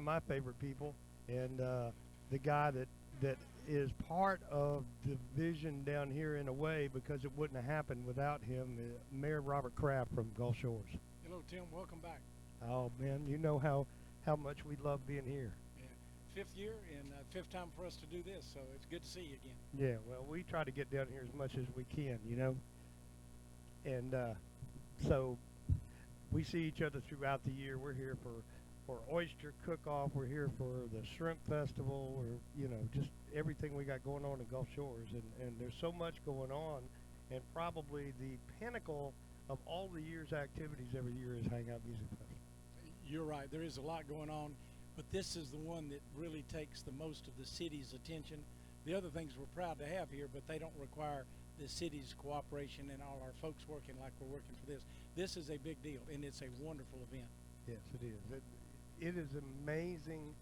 my favorite people, and the guy that is part of the vision down here in a way because it wouldn't have happened without him. Mayor Robert Kraft from Gulf Shores. Hello, Tim. Welcome back. Oh man, you know how much we love being here. Yeah, fifth year and fifth time for us to do this, so it's good to see you again. Yeah, well, we try to get down here as much as we can, and so we see each other throughout the year. We're here for oyster cook-off. We're here for the shrimp festival, or just everything we got going on in Gulf Shores, and there's so much going on, and probably the pinnacle of all the year's activities every year is Hangout Music Festival. You're right. There is a lot going on, but this is the one that really takes the most of the city's attention. The other things we're proud to have here, but they don't require the city's cooperation and all our folks working like we're working for this. This is a big deal, and it's a wonderful event. Yes, it is. It is amazing.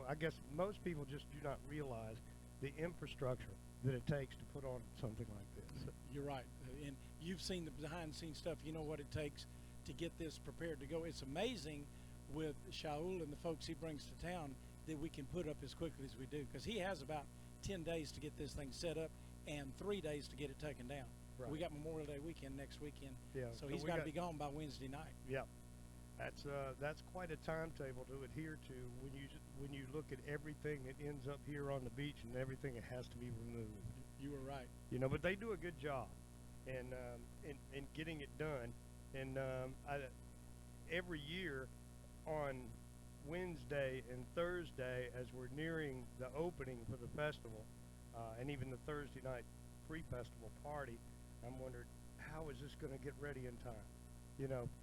I guess most people just do not realize the infrastructure that it takes to put on something like this. You're right. And you've seen the behind-the-scenes stuff. You know what it takes to get this prepared to go. It's amazing with Shaul and the folks he brings to town that we can put up as quickly as we do, because he has about 10 days to get this thing set up and 3 days to get it taken down. Right. We got Memorial Day weekend next weekend, Yeah, so so he's we got to got- be gone by Wednesday night. Yep. That's quite a timetable to adhere to when you look at everything that ends up here on the beach and everything that has to be removed. You were right. But they do a good job in getting it done. And every year on Wednesday and Thursday, as we're nearing the opening for the festival, and even the Thursday night pre-festival party, I'm wondering, how is this going to get ready in time?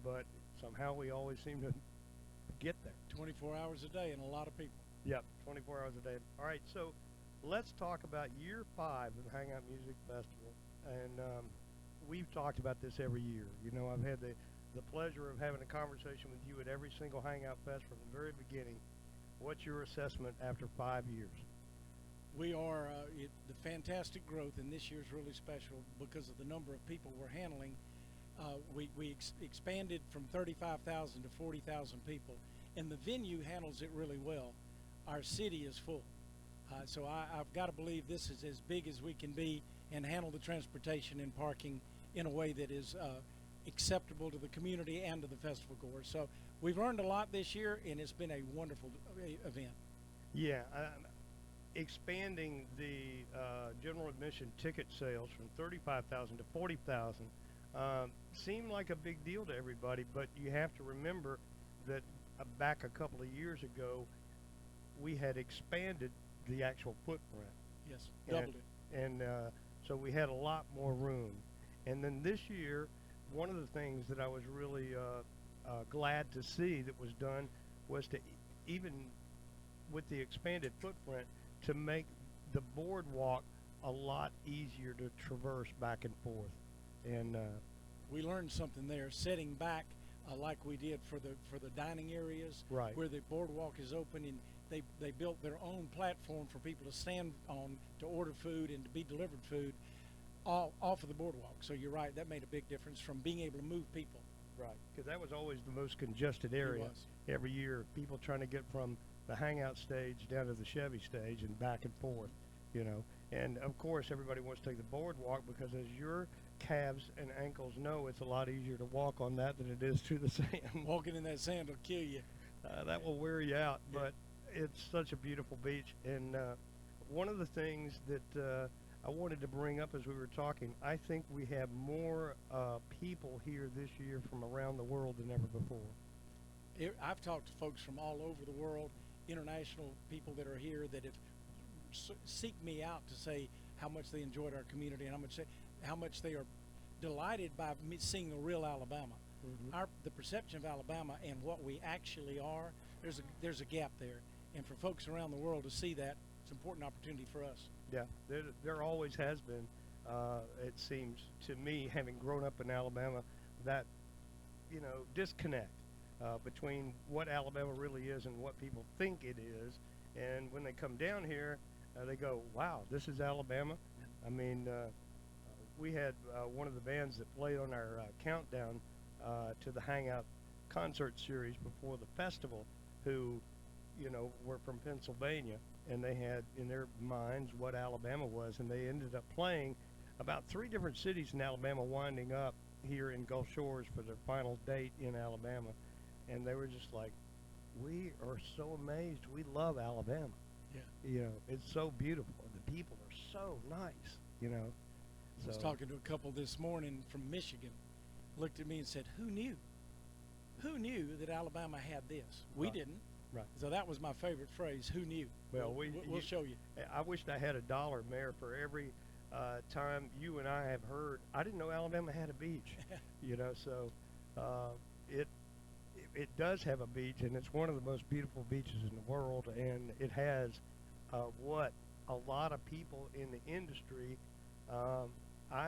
But somehow we always seem to get there. 24 hours a day and a lot of people. Yep, 24 hours a day. All right, so let's talk about year 5 of the Hangout Music Festival. And we've talked about this every year. I've had the pleasure of having a conversation with you at every single Hangout Fest from the very beginning. What's your assessment after 5 years? We are the fantastic growth, and this year's really special because of the number of people we're handling. We expanded from 35,000 to 40,000 people, and the venue handles it really well. Our city is full, so I've got to believe this is as big as we can be and handle the transportation and parking in a way that is acceptable to the community and to the festival goers. So we've learned a lot this year, and it's been a wonderful event. Yeah, expanding the general admission ticket sales from 35,000 to 40,000 seemed like a big deal to everybody, but you have to remember that back a couple of years ago, we had expanded the actual footprint. Yes, doubled it. And so we had a lot more room. And then this year, one of the things that I was really glad to see that was done was to, even with the expanded footprint, to make the boardwalk a lot easier to traverse back and forth. And we learned something there, setting back like we did for the dining areas, right, where the boardwalk is open, and they built their own platform for people to stand on to order food and to be delivered food off of the boardwalk. So you're right, that made a big difference from being able to move people. Right, because that was always the most congested area every year. People trying to get from the Hangout stage down to the Chevy stage and back and forth, And of course, everybody wants to take the boardwalk because, as your calves and ankles know, it's a lot easier to walk on that than it is through the sand. Walking in that sand will kill you. That will wear you out, but it's such a beautiful beach. And one of the things that I wanted to bring up as we were talking, I think we have more people here this year from around the world than ever before. I've talked to folks from all over the world, international people that are here that have seeked me out to say how much they enjoyed our community and how much they are delighted by seeing the real Alabama. Mm-hmm. The perception of Alabama and what we actually are, there's a gap there. And for folks around the world to see that, it's an important opportunity for us. Yeah, there always has been, it seems to me, having grown up in Alabama, that, disconnect between what Alabama really is and what people think it is. And when they come down here, they go, wow, this is Alabama. I mean, we had one of the bands that played on our countdown to the Hangout concert series before the festival, who, were from Pennsylvania, and they had in their minds what Alabama was, and they ended up playing about 3 different cities in Alabama, winding up here in Gulf Shores for their final date in Alabama, and they were just like, "We are so amazed. We love Alabama. Yeah. It's so beautiful. The people are so nice. I was talking to a couple this morning from Michigan, looked at me and said, "Who knew? Who knew that Alabama had this? We Right. didn't." Right. So that was my favorite phrase. Who knew? Well, we'll show you. I wished I had $1, Mayor, for every time you and I have heard. I didn't know Alabama had a beach. So it it does have a beach, and it's one of the most beautiful beaches in the world, and it has what a lot of people in the industry, I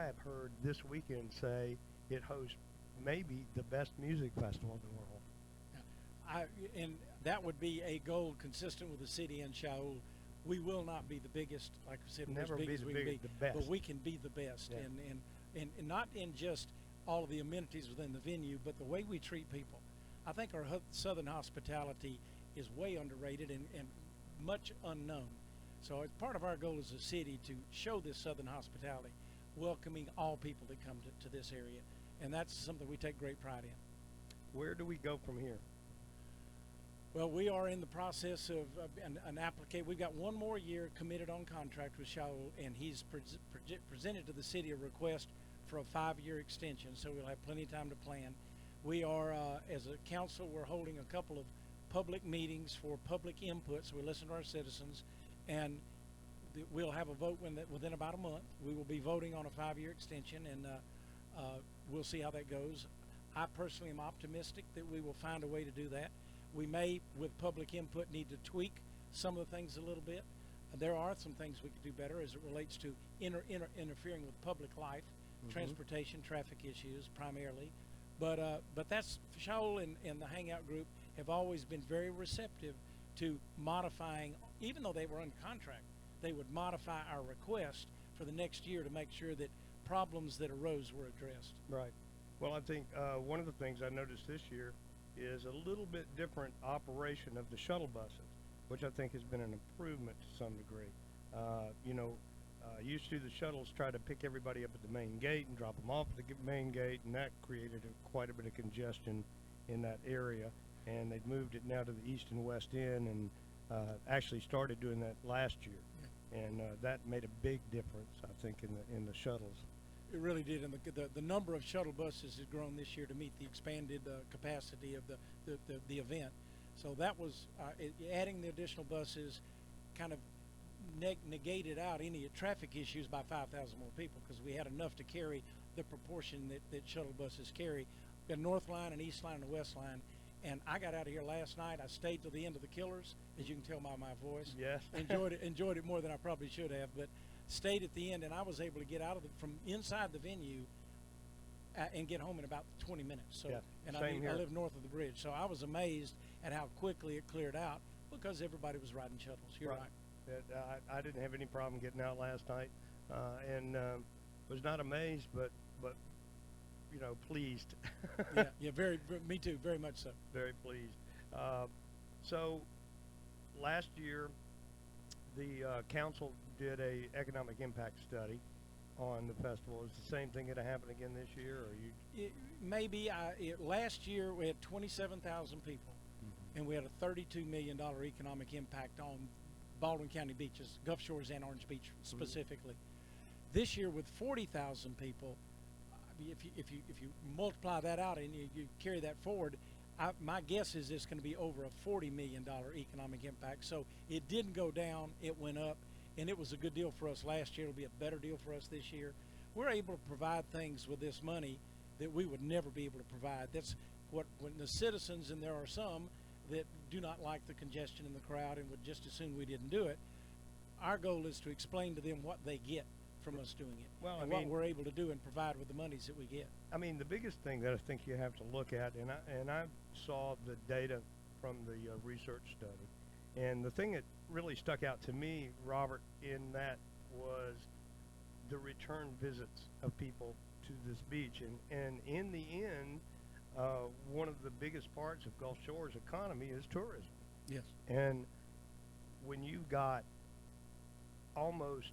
have heard this weekend say it hosts maybe the best music festival in the world. And that would be a goal consistent with the city and Shaul. We will not be the biggest, like I said, Never as big be as the we can biggest, be, the best. but we can be the best, Yeah. and not in just all of the amenities within the venue, but the way we treat people. I think our Southern hospitality is way underrated and much unknown. So it's part of our goal as a city to show this Southern hospitality, welcoming all people that come to this area, and that's something we take great pride in. Where do we go from here? Well, we are in the process of an application. We've got one more year committed on contract with Shaul, and he's presented to the city a request for a 5-year extension, so we'll have plenty of time to plan. We are, as a council, we're holding a couple of public meetings for public input, so we listen to our citizens, and we'll have a vote within about a month. We will be voting on a 5-year extension, and we'll see how that goes. I personally am optimistic that we will find a way to do that. We may, with public input, need to tweak some of the things a little bit. There are some things we could do better as it relates to interfering with public life, transportation, traffic issues primarily. But that's Shaul and the Hangout group have always been very receptive to modifying, even though they were on contract, they would modify our request for the next year to make sure that problems that arose were addressed. Right. Well, I think one of the things I noticed this year is a little bit different operation of the shuttle buses, which I think has been an improvement to some degree. Used to the shuttles try to pick everybody up at the main gate and drop them off at the main gate, and that created quite a bit of congestion in that area. And they've moved it now to the east and west end, and actually started doing that last year. Yeah. And that made a big difference, I think, in the shuttles. It really did, and the number of shuttle buses has grown this year to meet the expanded capacity of the event. So that was adding the additional buses kind of negated out any traffic issues by 5,000 more people, because we had enough to carry the proportion that shuttle buses carry. The North Line and East Line and the West Line. And I got out of here last night. I stayed till the end of the Killers, as you can tell by my voice. Yes. enjoyed it more than I probably should have, but stayed at the end, and I was able to get out of from inside the venue and get home in about 20 minutes. So, yeah, and same I here. live north of the bridge, so I was amazed at how quickly it cleared out because everybody was riding shuttles. You're right. I didn't have any problem getting out last night, and was not amazed, but pleased. yeah, me too, very much so. Very pleased. So last year, the council did a economic impact study on the festival. Is the same thing going to happen again this year, or you? Maybe. Last year we had 27,000 people, and we had a $32 million economic impact on Baldwin County beaches, Gulf Shores and Orange Beach specifically. This year with 40,000 people, if you multiply that out and you carry that forward, my guess is it's going to be over a $40 million economic impact. So it didn't go down, it went up, and it was a good deal for us last year. It'll be a better deal for us this year. We're able to provide things with this money that we would never be able to provide. That's when the citizens, and there are some that do not like the congestion in the crowd and would just as soon we didn't do it. Our goal is to explain to them what they get from us doing it, and what we're able to do and provide with the monies that we get. I mean, the biggest thing that I think you have to look at, and I saw the data from the research study, and the thing that really stuck out to me, Robert, in that was the return visits of people to this beach, and in the end, one of the biggest parts of Gulf Shores' economy is tourism. Yes. And when you got almost,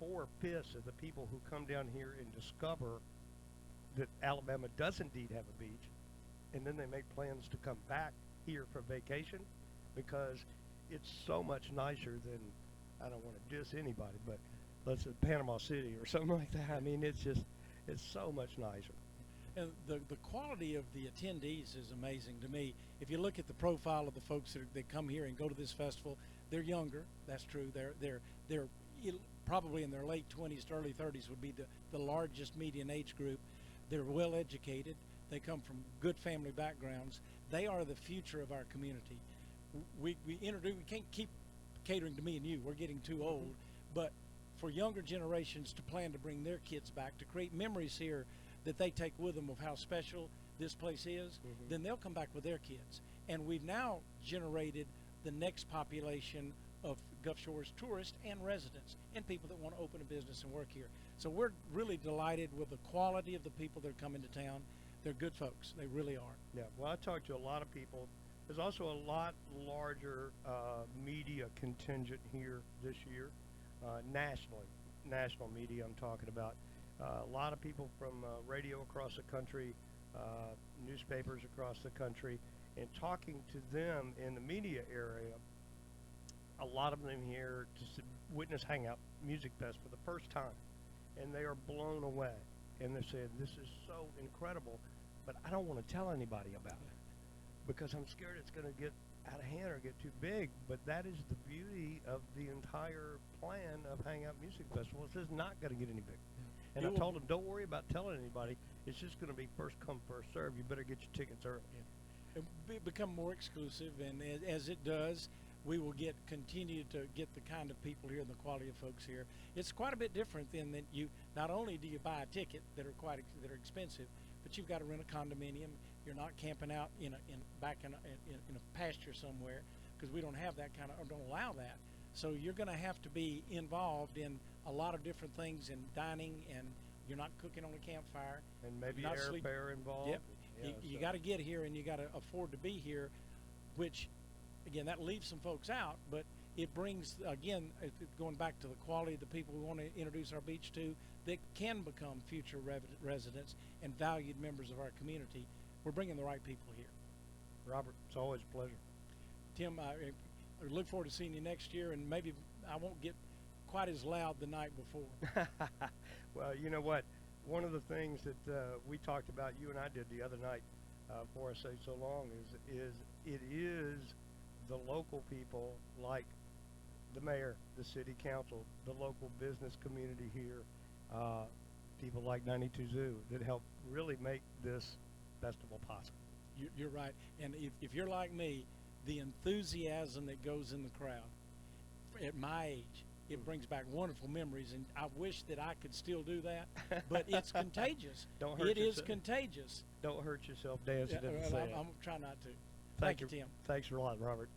4/5 of the people who come down here and discover that Alabama does indeed have a beach, and then they make plans to come back here for vacation because it's so much nicer than, I don't want to diss anybody, but let's say Panama City or something like that. I mean, it's so much nicer. And the quality of the attendees is amazing to me. If you look at the profile of the folks that come here and go to this festival, they're younger. That's true. They're probably in their late 20s to early 30s would be the largest median age group. They're well educated. They come from good family backgrounds. They are the future of our community. We can't keep catering to me and you. We're getting too old. But for younger generations to plan to bring their kids back, to create memories here that they take with them of how special this place is, then they'll come back with their kids. And we've now generated the next population of Gulf Shores tourists and residents and people that want to open a business and work here. So we're really delighted with the quality of the people that are coming to town. They're good folks. They really are. Yeah, well, I talked to a lot of people. There's also a lot larger media contingent here this year, national media I'm talking about. A lot of people from radio across the country, newspapers across the country, and talking to them in the media area, a lot of them here to witness Hangout Music Fest for the first time, and they are blown away. And they're saying, this is so incredible, but I don't want to tell anybody about it because I'm scared it's going to get out of hand or get too big. But that is the beauty of the entire plan of Hangout Music Festival. It's just not going to get any bigger. And I told them, don't worry about telling anybody. It's just going to be first come, first serve. You better get your tickets early. It become more exclusive, and as it does, we will continue to get the kind of people here and the quality of folks here. It's quite a bit different than that. You not only do you buy a ticket that are expensive, but you've got to rent a condominium. You're not camping out in a pasture somewhere because we don't have that kind of, or don't allow that. So you're going to have to be involved in a lot of different things in dining, and you're not cooking on a campfire. And maybe airfare involved. Yep. Yeah, you got to get here, and you got to afford to be here, which, again, that leaves some folks out, but it brings, again, going back to the quality of the people we want to introduce our beach to that can become future residents and valued members of our community. We're bringing the right people here. Robert, it's always a pleasure. Tim, I look forward to seeing you next year, and maybe I won't get quite as loud the night before. Well, you know what? One of the things that we talked about, you and I did the other night, before I say so long, is it is the local people like the mayor, the city council, the local business community here, people like 92 Zoo that help really make this festival possible. You're right. And if you're like me, the enthusiasm that goes in the crowd at my age, it brings back wonderful memories, and I wish that I could still do that, but it's contagious. Don't hurt yourself. It is yourself. Contagious. Don't hurt yourself dancing at the sand. I'm trying not to. Thank you, Tim. Thanks a lot, Robert.